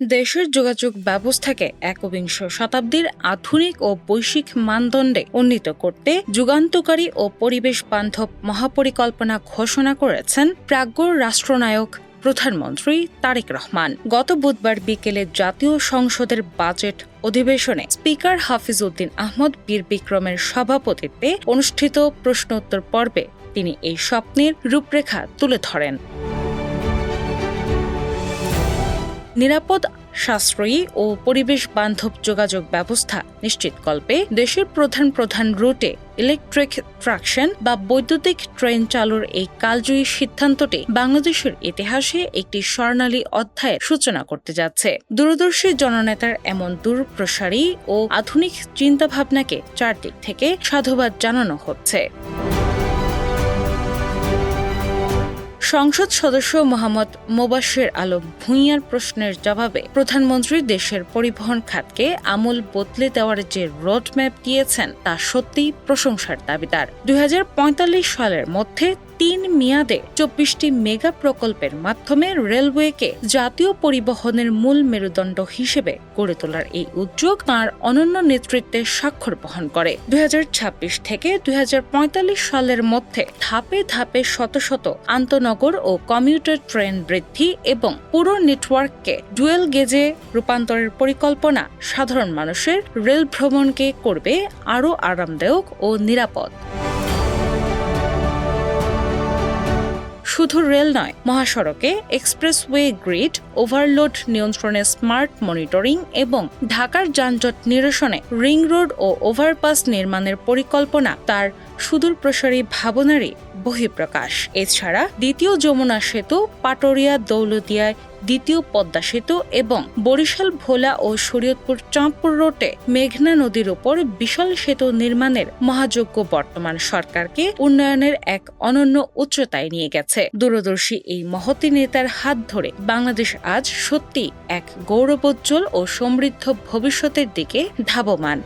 দেশের যোগাযোগ ব্যবস্থাকে একবিংশ শতাব্দীর আধুনিক ও বৈশ্বিক মানদণ্ডে উন্নীত করতে যুগান্তকারী ও পরিবেশ বান্ধব মহাপরিকল্পনা ঘোষণা করেছেন প্রাজ্ঞ রাষ্ট্রনায়ক প্রধানমন্ত্রী তারেক রহমান। গত বুধবার বিকেলে জাতীয় সংসদের বাজেট অধিবেশনে স্পিকার হাফিজ উদ্দিন আহমদ বীর বিক্রমের সভাপতিত্বে অনুষ্ঠিত প্রশ্নোত্তর পর্বে তিনি এই স্বপ্নের রূপরেখা তুলে ধরেন। নিরাপদ, সাশ্রয়ী ও পরিবেশ বান্ধব যোগাযোগ ব্যবস্থা নিশ্চিতকল্পে দেশের প্রধান রুটে ইলেকট্রিক ট্রাকশন বা বৈদ্যুতিক ট্রেন চালুর এই কালজয়ী সিদ্ধান্তটি বাংলাদেশের ইতিহাসে একটি স্বর্ণালী অধ্যায়ের সূচনা করতে যাচ্ছে। দূরদর্শী জননেতার এমন দূরপ্রসারী ও আধুনিক চিন্তাভাবনাকে চারদিক থেকে সাধুবাদ জানানো হচ্ছে। সংসদ সদস্য মোহাম্মদ মোবাশ্বের আলম ভূঁইয়ার প্রশ্নের জবাবে প্রধানমন্ত্রী দেশের পরিবহন খাতকে আমূল বদলে দেওয়ার যে রোডম্যাপ দিয়েছেন তা সত্যিই প্রশংসার দাবিদার। ২০৪৫ সালের মধ্যে ৩ মেয়াদে ২৪টি মেগা প্রকল্পের মাধ্যমে রেলওয়েকে জাতীয় পরিবহনের মূল মেরুদণ্ড হিসেবে গড়ে তোলার এই উদ্যোগ তাঁর অনন্য নেতৃত্বে স্বাক্ষর বহন করে। ২০২৬ থেকে ২০৪৫ সালের মধ্যে ধাপে ধাপে শত শত আন্তনগর ও কমিউটার ট্রেন বৃদ্ধি এবং পুরো নেটওয়ার্ককে ডুয়েল গেজে রূপান্তরের পরিকল্পনা সাধারণ মানুষের রেল ভ্রমণকে করবে আরও আরামদায়ক ও নিরাপদ। শুধু রেল নয়, মহাসড়কে এক্সপ্রেসওয়ে গ্রিড, ওভারলোড নিয়ন্ত্রণে স্মার্ট মনিটরিং এবং ঢাকার যানজট নিরসনে রিং রোড ও ওভারপাস নির্মাণের পরিকল্পনা তার সুদূরপ্রসারী ভাবনারই বহিঃপ্রকাশ। এছাড়া দ্বিতীয় যমুনা সেতু, পাটুরিয়া দৌলতদিয়ায় দ্বিতীয় পদ্মা সেতু এবং বরিশাল ভোলা ও শরীয়তপুর চাঁদপুর রোডে মেঘনা নদীর উপর বিশাল সেতু নির্মাণের মহাযজ্ঞ বর্তমান সরকারকে উন্নয়নের এক অনন্য উচ্চতায় নিয়ে গেছে। দূরদর্শী এই মহতী নেতার হাত ধরে বাংলাদেশ আজ সত্যি এক গৌরবোজ্জ্বল ও সমৃদ্ধ ভবিষ্যতের দিকে ধাবমান।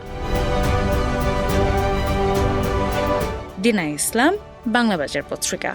দিনা ইসলাম, বাংলা বাজার পত্রিকা।